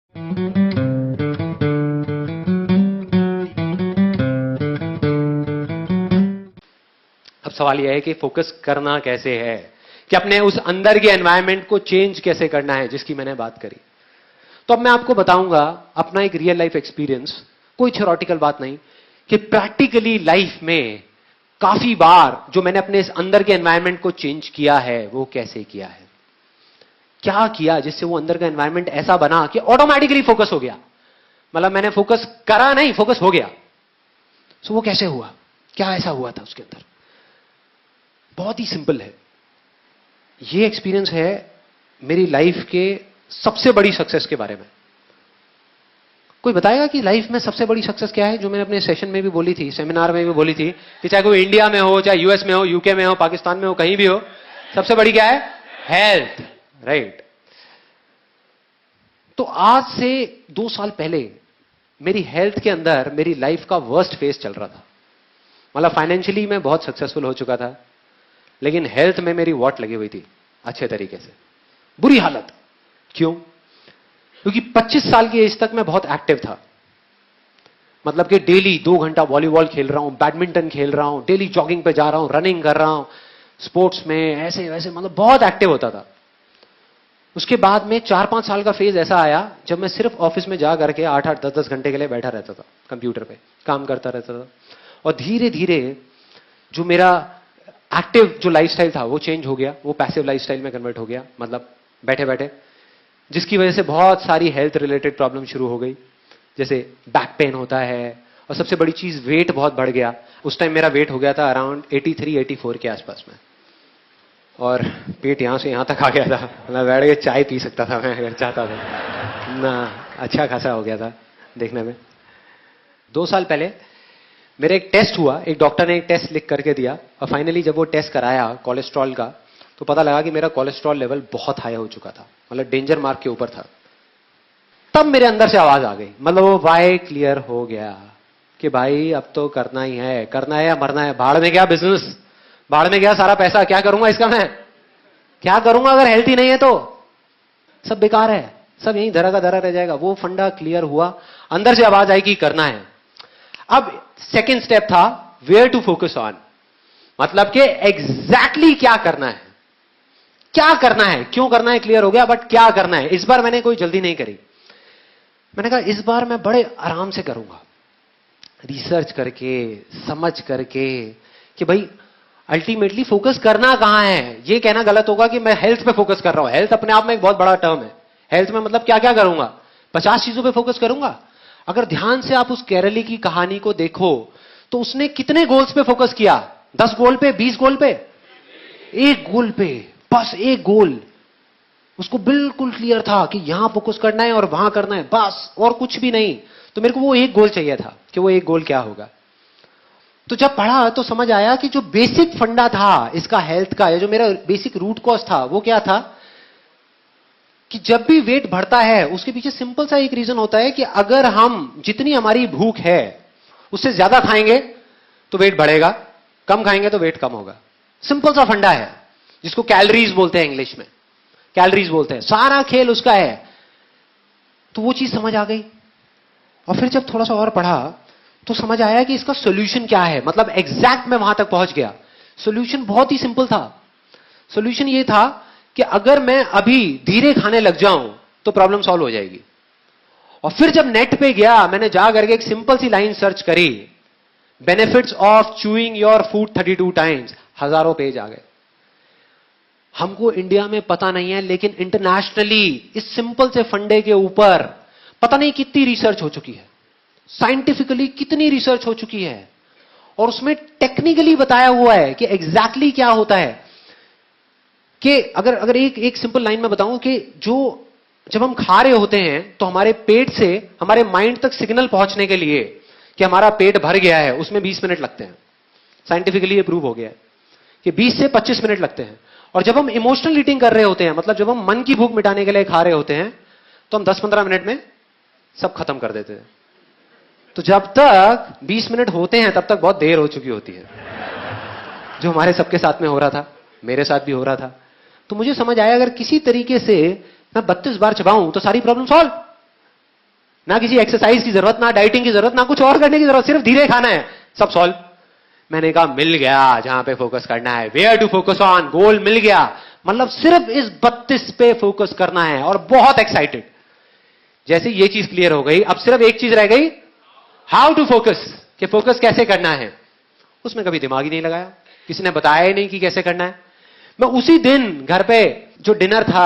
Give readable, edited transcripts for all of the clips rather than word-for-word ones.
अब सवाल यह है कि फोकस करना कैसे है, कि अपने उस अंदर के एनवायरनमेंट को चेंज कैसे करना है, जिसकी मैंने बात करी। तो अब मैं आपको बताऊंगा अपना एक रियल लाइफ एक्सपीरियंस, कोई थ्योरेटिकल बात नहीं, कि प्रैक्टिकली लाइफ में काफी बार जो मैंने अपने इस अंदर के एनवायरनमेंट को चेंज किया है वो कैसे किया है, क्या किया जिससे वो अंदर का एनवायरनमेंट ऐसा बना कि ऑटोमेटिकली फोकस हो गया। मतलब मैंने फोकस करा नहीं, फोकस हो गया। सो वो कैसे हुआ, क्या ऐसा हुआ था उसके अंदर? बहुत ही सिंपल है। ये एक्सपीरियंस है मेरी लाइफ के सबसे बड़ी सक्सेस के बारे में। कोई बताएगा कि लाइफ में सबसे बड़ी सक्सेस क्या है? जो मैंने अपने सेशन में भी बोली थी, सेमिनार में भी बोली थी, कि चाहे कोई इंडिया में हो, चाहे यूएस में हो, यूके में हो, पाकिस्तान में हो, कहीं भी हो, सबसे बड़ी क्या है? Health, right. तो आज से 2 साल पहले मेरी हेल्थ के अंदर मेरी लाइफ का वर्स्ट फेज चल रहा था। मतलब फाइनेंशियली मैं बहुत सक्सेसफुल हो चुका था, लेकिन हेल्थ में मेरी वॉट लगी हुई थी अच्छे तरीके से, बुरी हालत। क्यों? क्योंकि 25 साल की एज तक मैं बहुत एक्टिव था। मतलब कि डेली 2 घंटा वॉलीबॉल खेल रहा हूं, बैडमिंटन खेल रहा हूं, डेली जॉगिंग पे जा रहा हूं, रनिंग कर रहा हूं, स्पोर्ट्स में ऐसे वैसे, मतलब बहुत एक्टिव होता था। उसके बाद में 4-5 साल का फेज ऐसा आया जब मैं सिर्फ ऑफिस में जा करके 8-8, 10-10 घंटे के लिए बैठा रहता था, कंप्यूटर पे काम करता रहता था। और धीरे धीरे जो मेरा एक्टिव जो लाइफस्टाइल था वो चेंज हो गया, वो पैसिव लाइफस्टाइल में कन्वर्ट हो गया, मतलब बैठे बैठे, जिसकी वजह से बहुत सारी हेल्थ रिलेटेड प्रॉब्लम शुरू हो गई, जैसे बैक पेन होता है। और सबसे बड़ी चीज, वेट बहुत बढ़ गया। उस टाइम मेरा वेट हो गया था अराउंड 83-84 के आसपास में, और पेट यहां से यहां तक आ गया था। मतलब बैठ के चाय पी सकता था मैं अगर चाहता था ना, अच्छा खासा हो गया था देखने में। 2 साल पहले मेरा एक टेस्ट हुआ, एक डॉक्टर ने एक टेस्ट लिख करके दिया, और फाइनली जब वो टेस्ट कराया कोलेस्ट्रॉल का, तो पता लगा कि मेरा कोलेस्ट्रॉल लेवल बहुत हाई हो चुका था, मतलब डेंजर मार्क के ऊपर था। तब मेरे अंदर से आवाज आ गई, मतलब वो वाई क्लियर हो गया कि भाई अब तो करना ही है, करना है या मरना है। भाड़ में गया बिजनेस, भाड़ में गया सारा पैसा, क्या करूंगा इसका मैं, क्या करूंगा अगर हेल्थ ही नहीं है तो सब बेकार है, सब यहीं धरा का धरा रह जाएगा। वो फंडा क्लियर हुआ, अंदर से आवाज आई कि करना है। अब सेकेंड स्टेप था वेयर टू फोकस ऑन, मतलब कि एग्जैक्टली क्या करना है, क्या करना है, क्यों करना है क्लियर हो गया, बट क्या करना है। इस बार मैंने कोई जल्दी नहीं करी। मैंने कहा इस बार मैं बड़े आराम से करूंगा, रिसर्च करके, समझ करके, कि भाई अल्टीमेटली फोकस करना कहां है। ये कहना गलत होगा कि मैं हेल्थ पे फोकस कर रहा हूं। हेल्थ अपने आप में एक बहुत बड़ा टर्म है। हेल्थ में मतलब क्या क्या करूंगा, 50 चीजों पे फोकस करूंगा। अगर ध्यान से आप उस केरली की कहानी को देखो तो उसने कितने गोल्स पे फोकस किया? 10 गोल पे, 20 गोल पे, एक गोल पे, बस एक गोल। उसको बिल्कुल क्लियर था कि यहां फोकस करना है और वहां करना है, बस, और कुछ भी नहीं। तो मेरे को वो एक गोल चाहिए था कि वो एक गोल क्या होगा। तो जब पढ़ा तो समझ आया कि जो बेसिक फंडा था इसका हेल्थ का, या जो मेरा बेसिक रूट कॉज था, वो क्या था कि जब भी वेट बढ़ता है उसके पीछे सिंपल सा एक रीजन होता है कि अगर हम जितनी हमारी भूख है उससे ज्यादा खाएंगे तो वेट बढ़ेगा, कम खाएंगे तो वेट कम होगा। सिंपल सा फंडा है जिसको कैलोरीज बोलते हैं, इंग्लिश में कैलोरीज बोलते हैं। सारा खेल उसका है। तो वो चीज समझ आ गई। और फिर जब थोड़ा सा और पढ़ा तो समझ आया कि इसका सोल्यूशन क्या है, मतलब एग्जैक्ट मैं वहां तक पहुंच गया। सोल्यूशन बहुत ही सिंपल था। सोल्यूशन ये था कि अगर मैं अभी धीरे खाने लग जाऊं तो प्रॉब्लम सॉल्व हो जाएगी। और फिर जब नेट पे गया, मैंने जा करके एक सिंपल सी लाइन सर्च करी, benefits of chewing your food 32 times, हजारों पेज आ गए। हमको इंडिया में पता नहीं है, लेकिन इंटरनेशनली इस सिंपल से फंडे के ऊपर पता नहीं कितनी रिसर्च हो चुकी है, साइंटिफिकली कितनी रिसर्च हो चुकी है, और उसमें टेक्निकली बताया हुआ है कि एग्जैक्टली क्या होता है। कि अगर एक सिंपल लाइन में बताऊं कि जब हम खा रहे होते हैं तो हमारे पेट से हमारे माइंड तक सिग्नल पहुंचने के लिए कि हमारा पेट भर गया है, उसमें 20 मिनट लगते हैं। साइंटिफिकली ये प्रूव हो गया है कि 20 से 25 मिनट लगते हैं। और जब हम इमोशनल ईटिंग कर रहे होते हैं, मतलब जब हम मन की भूख मिटाने के लिए खा रहे होते हैं, तो हम 10-15 मिनट में सब खत्म कर देते हैं। तो जब तक 20 मिनट होते हैं तब तक बहुत देर हो चुकी होती है, जो हमारे सबके साथ में हो रहा था, मेरे साथ भी हो रहा था। तो मुझे समझ आया अगर किसी तरीके से मैं 32 बार चबाऊं तो सारी प्रॉब्लम सॉल्व। ना किसी एक्सरसाइज की जरूरत, ना डाइटिंग की जरूरत, ना कुछ और करने की जरूरत, सिर्फ धीरे खाना है, सब सॉल्व। मैंने कहा मिल गया जहां पे फोकस करना है, वेयर टू फोकस ऑन, गोल मिल गया, मतलब सिर्फ इस 32 पे फोकस करना है और बहुत एक्साइटेड। जैसे ये चीज क्लियर हो गई, अब सिर्फ एक चीज रह गई, हाउ टू फोकस, कि फोकस कैसे करना है। उसमें कभी दिमाग ही नहीं लगाया, किसी ने बताया ही नहीं कि कैसे करना है। मैं उसी दिन घर पे जो डिनर था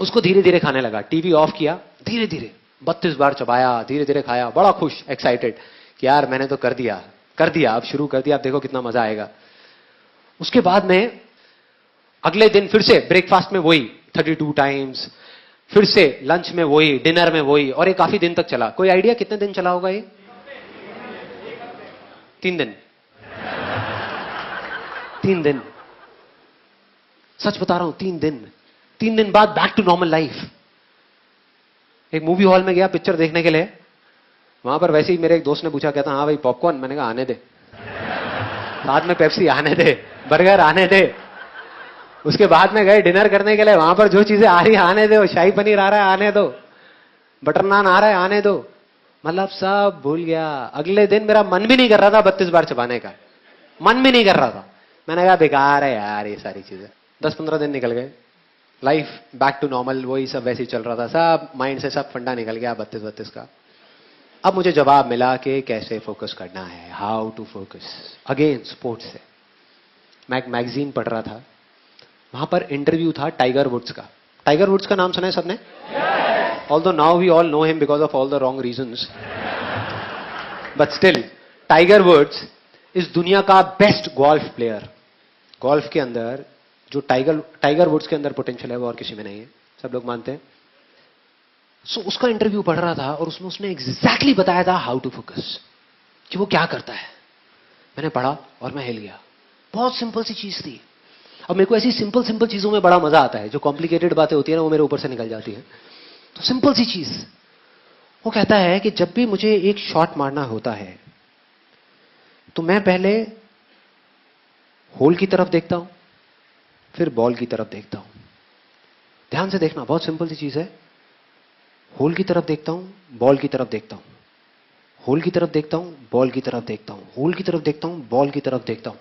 उसको धीरे धीरे खाने लगा, टीवी ऑफ किया, धीरे धीरे 32 बार चबाया, धीरे धीरे खाया, बड़ा खुश, एक्साइटेड कि यार मैंने तो कर दिया, अब शुरू कर दिया, अब देखो कितना मजा आएगा। उसके बाद में अगले दिन फिर से ब्रेकफास्ट में वही 32 टाइम्स, फिर से लंच में वही, डिनर में वही, और ये काफी दिन तक चला। कोई आइडिया कितने दिन चला होगा ये? 3 दिन। 3 दिन, सच बता रहा हूं, 3 दिन। 3 दिन बाद बैक टू नॉर्मल लाइफ। एक मूवी हॉल में गया पिक्चर देखने के लिए, वहां पर वैसे ही मेरे एक दोस्त ने पूछा, कहता हाँ भाई पॉपकॉर्न, मैंने कहा आने दे, साथ में पेप्सी आने दे, बर्गर आने दे। उसके बाद में गए डिनर करने के लिए, वहां पर जो चीजें आ रही है आने दो, शाही पनीर आ रहा है आने दो, बटर नान आ रहा है आने दो, मतलब सब भूल गया। अगले दिन मेरा मन भी नहीं कर रहा था 32 बार चबाने का, मन भी नहीं कर रहा था। मैंने कहा बेकार है यार ये सारी चीजें। 10-15 दिन निकल गए, लाइफ बैक टू नॉर्मल, वही सब वैसे ही चल रहा था, सब माइंड से सब फंडा निकल गया 32 का। अब मुझे जवाब मिला कि कैसे फोकस करना है, how to focus. Again sports से मैं एक मैगजीन पढ़ रहा था, वहां पर इंटरव्यू था टाइगर वुड्स का। टाइगर वुड्स का नाम सुना है सबने? Although now we all know him because of all the wrong reasons, but still Tiger Woods इस दुनिया का बेस्ट गोल्फ प्लेयर। गोल्फ के अंदर जो टाइगर वुड्स के अंदर पोटेंशियल है वो और किसी में नहीं है, सब लोग मानते हैं। सो उसका इंटरव्यू पढ़ रहा था और उसमें उसने एग्जैक्टली बताया था हाउ टू फोकस, कि वो क्या करता है। मैंने पढ़ा और मैं हिल गया, बहुत सिंपल सी चीज थी। अब मेरे को ऐसी सिंपल सिंपल चीजों में बड़ा मजा आता है, जो कॉम्प्लिकेटेड बातें होती है ना वो मेरे ऊपर से निकल जाती है। तो सिंपल सी चीज, वो कहता है कि जब भी मुझे एक शॉट मारना होता है तो मैं पहले होल की तरफ देखता हूं, फिर बॉल की तरफ देखता हूं। ध्यान से देखना, बहुत सिंपल सी चीज है। होल की तरफ देखता हूं, बॉल की तरफ देखता हूं, होल की तरफ देखता हूं, बॉल की तरफ देखता हूं, होल की तरफ देखता हूं, बॉल की तरफ देखता हूं।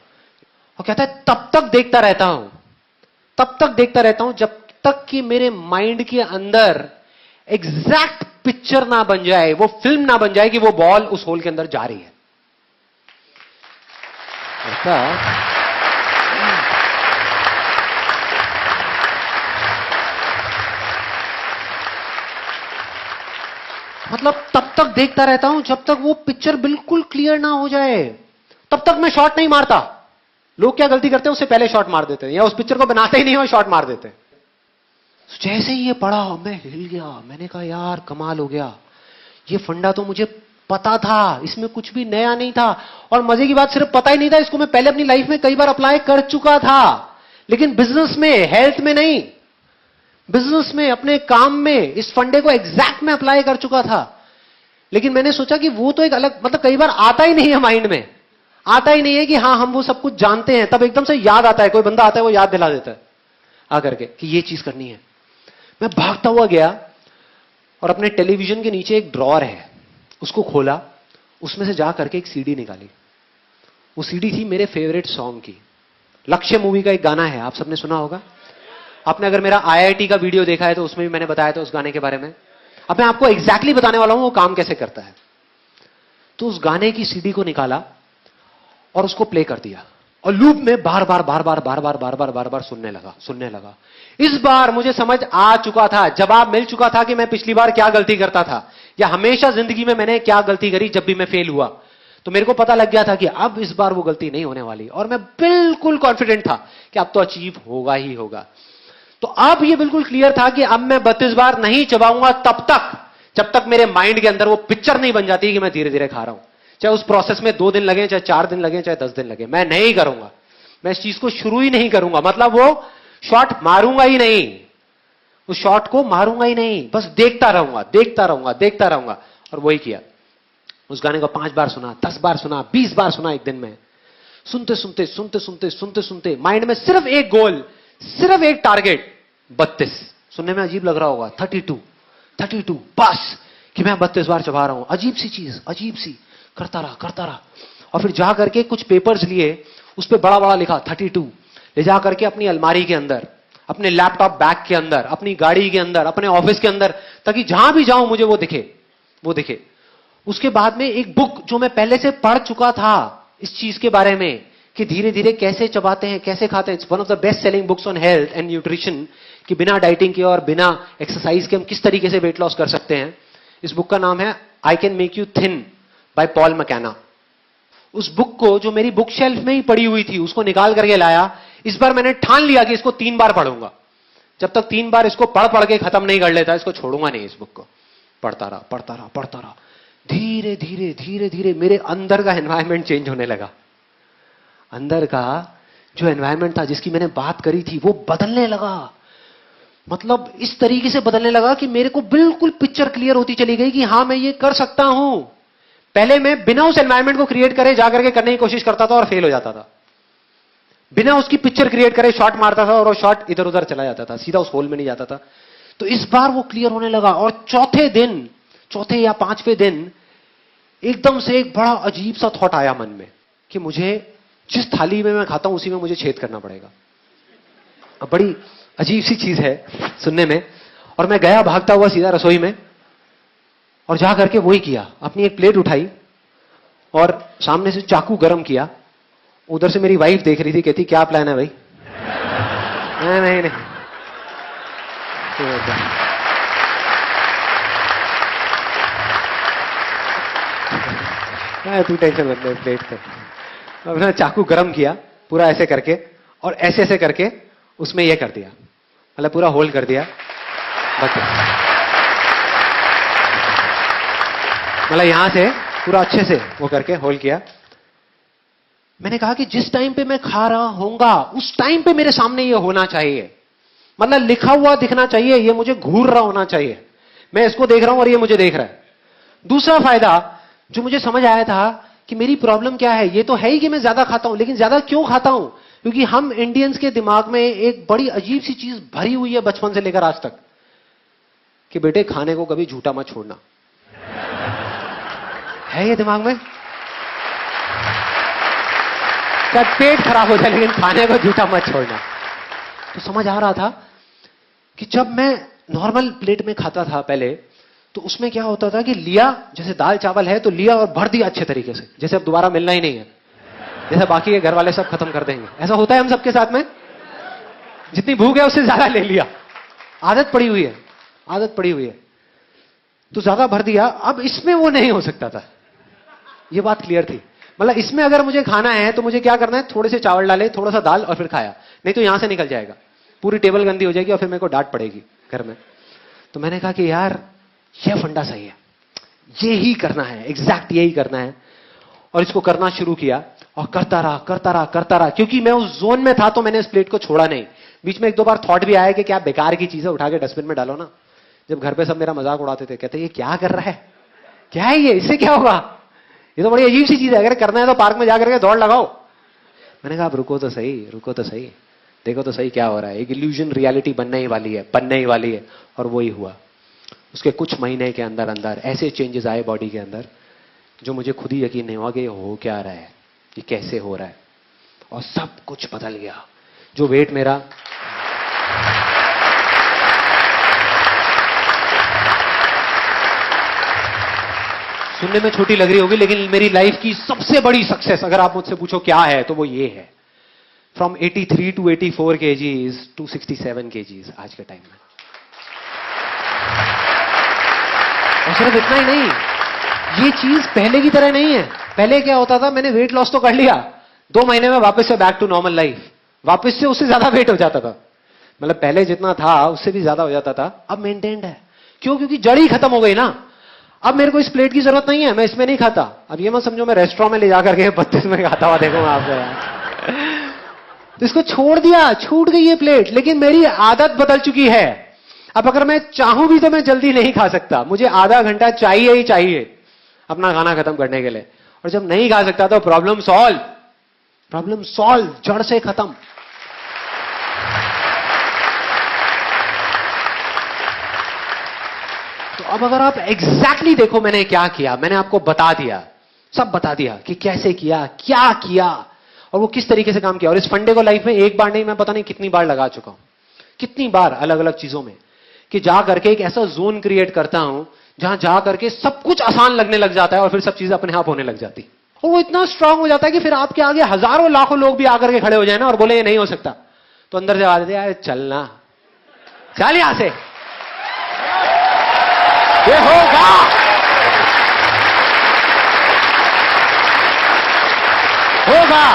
और कहता है तब तक देखता रहता हूं, तब तक देखता रहता हूं जब तक कि मेरे माइंड के अंदर एग्जैक्ट पिक्चर ना बन जाए, वो फिल्म ना बन जाए कि वो बॉल उस होल के अंदर जा रही है। मतलब तब तक देखता रहता हूं जब तक वो पिक्चर बिल्कुल क्लियर ना हो जाए, तब तक मैं शॉट नहीं मारता। लोग क्या गलती करते हैं, उससे पहले शॉट मार देते हैं, या उस पिक्चर को बनाते ही नहीं हो, शॉट मार देते हैं। जैसे ही ये पढ़ा मैं हिल गया, मैंने कहा यार कमाल हो गया, ये फंडा तो मुझे पता था, इसमें कुछ भी नया नहीं था। और मजे की बात, सिर्फ पता ही नहीं था, इसको मैं पहले अपनी लाइफ में कई बार अप्लाई कर चुका था, लेकिन बिजनेस में, हेल्थ में नहीं। बिजनेस में, अपने काम में इस फंडे को एग्जैक्ट में अप्लाई कर चुका था। लेकिन मैंने सोचा कि वो तो एक अलग, मतलब कई बार आता ही नहीं है माइंड में, आता ही नहीं है कि हाँ हम वो सब कुछ जानते हैं, तब एकदम से याद आता है, कोई बंदा आता है वो याद दिला देता है आकर के कि ये चीज करनी है। मैं भागता हुआ गया और अपने टेलीविजन के नीचे एक ड्रॉअर है, उसको खोला, उसमें से जा करके एक सीडी निकाली। वो सीडी थी मेरे फेवरेट सॉन्ग की, लक्ष्य मूवी का एक गाना है, आप सबने सुना होगा। आपने अगर मेरा IIT का वीडियो देखा है तो उसमें भी मैंने बताया था उस गाने के बारे में। अब मैं आपको एग्जैक्टली बताने वाला हूं वो काम कैसे करता है। तो उस गाने की सीडी को निकाला और उसको प्ले कर दिया और लूप में बार बार सुनने लगा। इस बार मुझे समझ आ चुका था, जवाब मिल चुका था कि मैं पिछली बार क्या गलती करता था, या हमेशा जिंदगी में मैंने क्या गलती करी जब भी मैं फेल हुआ। तो मेरे को पता लग गया था कि अब इस बार वो गलती नहीं होने वाली, और मैं बिल्कुल कॉन्फिडेंट था कि अब तो अचीव होगा ही होगा। तो अब ये बिल्कुल क्लियर था कि अब मैं 32 बार नहीं चबाऊंगा तब तक जब तक मेरे माइंड के अंदर वो पिक्चर नहीं बन जाती कि मैं धीरे धीरे खा रहा हूं। चाहे उस प्रोसेस में 2 दिन लगे, चाहे 4 दिन लगे, चाहे 10 दिन लगे, मैं नहीं करूंगा। मैं इस चीज को शुरू ही नहीं करूंगा, मतलब वो शॉट मारूंगा ही नहीं, उस शॉट को मारूंगा ही नहीं, बस देखता रहूंगा। और वही किया। उस गाने को 5 बार सुना, 10 बार सुना, 20 बार सुना एक दिन में। सुनते सुनते माइंड में सिर्फ एक गोल, सिर्फ एक टारगेट, 32। सुनने में अजीब लग रहा होगा, 32, बस कि मैं 32 बार चबा रहा हूं, अजीब सी चीज, अजीब सी, करता रहा। और फिर जा करके कुछ पेपर्स लिए, उस पर बड़ा बड़ा लिखा 32, ले जा करके अपनी अलमारी के अंदर, अपने लैपटॉप बैग के अंदर, अपनी गाड़ी के अंदर, अपने ऑफिस के अंदर, ताकि जहां भी जाऊं मुझे वो दिखे। उसके बाद में एक बुक जो मैं पहले से पढ़ चुका था इस चीज के बारे में, कि धीरे धीरे कैसे चबाते हैं, कैसे खाते हैं। It's one of the best selling books on health and nutrition, कि बिना डाइटिंग के और बिना एक्सरसाइज के हम किस तरीके से वेट लॉस कर सकते हैं। इस बुक का नाम है I can make you thin by Paul McKenna. उस बुक को, जो मेरी बुक शेल्फ में ही पड़ी हुई थी, उसको निकाल करके लाया। इस बार मैंने ठान लिया कि इसको 3 बार पढ़ूंगा। जब तक 3 बार इसको पढ़ के खत्म नहीं कर लेता, इसको छोड़ूंगा नहीं। इस बुक को पढ़ता रहा। धीरे धीरे मेरे अंदर का एनवायरमेंट चेंज होने लगा। अंदर का जो एनवायरमेंट था, जिसकी मैंने बात करी थी, वो बदलने लगा। मतलब इस तरीके से बदलने लगा कि मेरे को बिल्कुल पिक्चर क्लियर होती चली गई कि हां, मैं ये कर सकता हूं। पहले मैं बिना उस एनवायरमेंट को क्रिएट करे जाकर के करने की कोशिश करता था और फेल हो जाता था। बिना उसकी पिक्चर क्रिएट करे शॉट मारता था और वो शॉट इधर उधर चला जाता था, सीधा उस होल में नहीं जाता था। तो इस बार वो क्लियर होने लगा। और चौथे या 5वें दिन एकदम से एक बड़ा अजीब सा थॉट आया मन में, कि मुझे जिस थाली में मैं खाता हूं उसी में मुझे छेद करना पड़ेगा। अब बड़ी अजीब सी चीज है सुनने में। और मैं गया भागता हुआ सीधा रसोई में, और जा करके वही किया। अपनी एक प्लेट उठाई और सामने से चाकू गरम किया। उधर से मेरी वाइफ देख रही थी, कहती क्या प्लान है भाई? नहीं तू टेंशन मत ले, प्लेट पे अपना चाकू गरम किया पूरा ऐसे करके, और ऐसे करके उसमें यह कर दिया, मतलब पूरा होल्ड कर दिया। मतलब यहां से पूरा अच्छे से वो करके होल्ड किया। मैंने कहा कि जिस टाइम पे मैं खा रहा होऊंगा उस टाइम पे मेरे सामने ये होना चाहिए। मतलब लिखा हुआ दिखना चाहिए, ये मुझे घूर रहा होना चाहिए। मैं इसको देख रहा हूं और ये मुझे देख रहा है। दूसरा फायदा जो मुझे समझ आया था कि मेरी प्रॉब्लम क्या है, ये तो है ही कि मैं ज्यादा खाता हूं, लेकिन ज्यादा क्यों खाता हूं? क्योंकि हम इंडियंस के दिमाग में एक बड़ी अजीब सी चीज भरी हुई है बचपन से लेकर आज तक, कि बेटे खाने को कभी झूठा मत छोड़ना। है ये दिमाग में? शायद पेट खराब हो जाए लेकिन खाने को झूठा मत छोड़ना। तो समझ आ रहा था कि जब मैं नॉर्मल प्लेट में खाता था पहले, तो उसमें क्या होता था कि लिया, जैसे दाल चावल है तो लिया और भर दिया अच्छे तरीके से, जैसे अब दोबारा मिलना ही नहीं है, जैसे बाकी के घर वाले सब खत्म कर देंगे। ऐसा होता है हम सबके साथ में, जितनी भूख है उससे ज्यादा ले लिया। आदत पड़ी हुई है, तो ज्यादा भर दिया। अब इसमें वो नहीं हो सकता था, ये बात क्लियर थी। मतलब इसमें अगर मुझे खाना है तो मुझे क्या करना है, थोड़े से चावल डाले, थोड़ा सा दाल और फिर खाया, नहीं तो यहां से निकल जाएगा, पूरी टेबल गंदी हो जाएगी और फिर मेरे को डांट पड़ेगी घर में। तो मैंने कहा कि यार यह फंडा सही है, ये ही करना है, एग्जैक्ट यही करना है। और इसको करना शुरू किया और करता रहा, क्योंकि मैं उस जोन में था तो मैंने इस प्लेट को छोड़ा नहीं। बीच में 1-2 बार थॉट भी आया कि क्या बेकार की चीज है, उठा के डस्टबिन में डालो ना। जब घर पे सब मेरा मजाक उड़ाते थे, कहते ये क्या कर रहा है, क्या है ये, इससे क्या होगा, ये तो बड़ी अजीब सी चीज है, अगर करना है तो पार्क में जाकर के दौड़ लगाओ। मैंने कहा रुको तो सही, देखो तो सही क्या हो रहा है। एक इल्यूजन रियलिटी बनने ही वाली है। और वो ही हुआ। उसके कुछ महीने के अंदर अंदर ऐसे चेंजेस आए बॉडी के अंदर, जो मुझे खुद ही यकीन नहीं हुआ कि ये हो क्या रहा है, ये कैसे हो रहा है। और सब कुछ बदल गया। जो वेट मेरा सुनने में छोटी लग रही होगी, लेकिन मेरी लाइफ की सबसे बड़ी सक्सेस अगर आप मुझसे पूछो क्या है, तो वो ये है, from 83 to 84 kgs to 67 kgs आज के टाइम में। और सिर्फ इतना ही नहीं, ये चीज पहले की तरह नहीं है। पहले क्या होता था, मैंने वेट लॉस तो कर लिया, 2 महीने में वापस से बैक टू नॉर्मल लाइफ, वापस से उससे ज्यादा वेट हो जाता था। मतलब पहले जितना था उससे भी ज्यादा हो जाता था। अब मेंटेन्ड है। क्यों? क्योंकि जड़ ही खत्म हो गई ना। अब मेरे को इस प्लेट की जरूरत नहीं है, मैं इसमें नहीं खाता। अब ये मत समझो मैं रेस्टोरेंट में ले जाकर के 32 में खाता हुआ देखूंगा आपको यार। तो इसको छोड़ दिया, छूट गई ये प्लेट, लेकिन मेरी आदत बदल चुकी है। अब अगर मैं चाहूं भी तो मैं जल्दी नहीं खा सकता, मुझे आधा घंटा चाहिए ही चाहिए अपना खाना खत्म करने के लिए। और जब नहीं खा सकता तो प्रॉब्लम सॉल्व, जड़ से खत्म। तो अब अगर आप एग्जैक्टली देखो मैंने क्या किया, मैंने आपको बता दिया, सब बता दिया कि कैसे किया, क्या किया और वो किस तरीके से काम किया। और इस फंडे को लाइफ में एक बार नहीं, मैं पता नहीं कितनी बार लगा चुका हूं, कितनी बार अलग अलग चीजों में, कि जा करके एक ऐसा जोन क्रिएट करता हूं जहां जा करके सब कुछ आसान लगने लग जाता है और फिर सब चीजें अपने आप होने लग जाती। और वो इतना स्ट्रांग हो जाता है कि फिर आपके आगे हजारों लाखों लोग भी आकर के खड़े हो जाए ना और बोले ये नहीं हो सकता, तो अंदर से आवाज देते यार चलना, चल यहां से, ये होगा, होगा।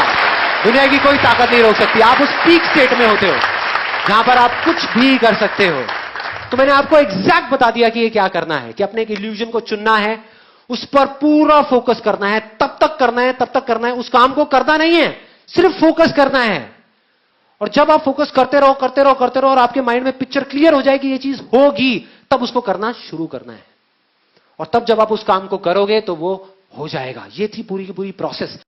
दुनिया की कोई ताकत नहीं रोक सकती। आप उस पीक स्टेट में होते हो जहां पर आप कुछ भी कर सकते हो। तो मैंने आपको एग्जैक्ट बता दिया कि ये क्या करना है, कि अपने एक इल्यूजन को चुनना है, उस पर पूरा फोकस करना है, तब तक करना है, तब तक करना है, उस काम को करना नहीं है, सिर्फ फोकस करना है। और जब आप फोकस करते रहो करते रहो करते रहो और आपके माइंड में पिक्चर क्लियर हो जाए कि ये चीज होगी, तब उसको करना शुरू करना है। और तब जब आप उस काम को करोगे तो वो हो जाएगा। ये थी पूरी की पूरी प्रोसेस।